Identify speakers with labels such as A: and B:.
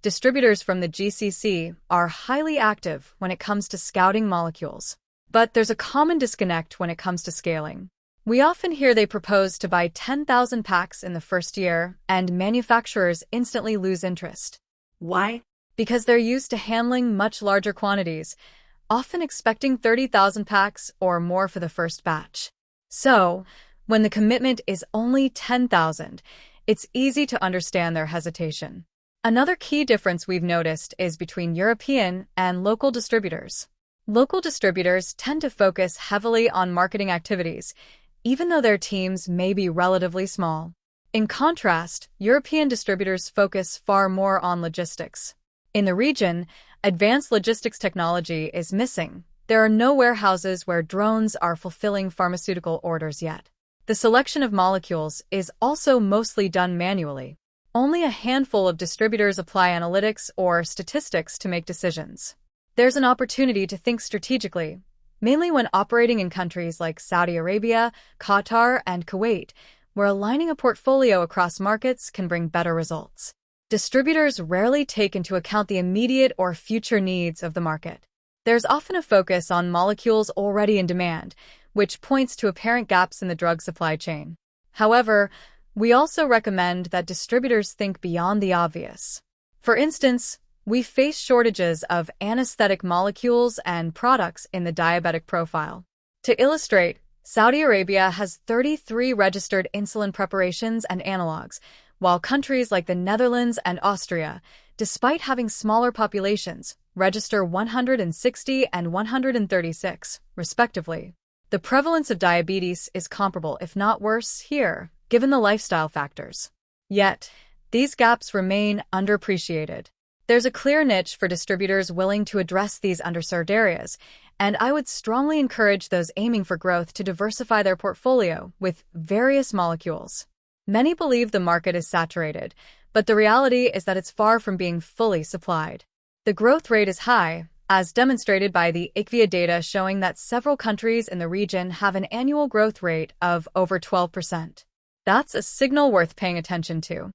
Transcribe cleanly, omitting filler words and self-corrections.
A: Distributors from the GCC are highly active when it comes to scouting molecules. But there's a common disconnect when it comes to scaling. We often hear they propose to buy 10,000 packs in the first year, and manufacturers instantly lose interest.
B: Why?
A: Because they're used to handling much larger quantities, often expecting 30,000 packs or more for the first batch. So, when the commitment is only 10,000, it's easy to understand their hesitation. Another key difference we've noticed is between European and local distributors. Local distributors tend to focus heavily on marketing activities, even though their teams may be relatively small. In contrast, European distributors focus far more on logistics. In the region, advanced logistics technology is missing. There are no warehouses where drones are fulfilling pharmaceutical orders yet. The selection of molecules is also mostly done manually. Only a handful of distributors apply analytics or statistics to make decisions. There's an opportunity to think strategically, mainly when operating in countries like Saudi Arabia, Qatar, and Kuwait, where aligning a portfolio across markets can bring better results. Distributors rarely take into account the immediate or future needs of the market. There's often a focus on molecules already in demand, which points to apparent gaps in the drug supply chain. However, we also recommend that distributors think beyond the obvious. For instance, we face shortages of anesthetic molecules and products in the diabetic profile. To illustrate, Saudi Arabia has 33 registered insulin preparations and analogs, while countries like the Netherlands and Austria, despite having smaller populations, register 160 and 136, respectively. The prevalence of diabetes is comparable, if not worse, here, given the lifestyle factors. Yet, these gaps remain underappreciated. There's a clear niche for distributors willing to address these underserved areas, and I would strongly encourage those aiming for growth to diversify their portfolio with various molecules. Many believe the market is saturated, but the reality is that it's far from being fully supplied. The growth rate is high, as demonstrated by the IQVIA data showing that several countries in the region have an annual growth rate of over 12%. That's a signal worth paying attention to.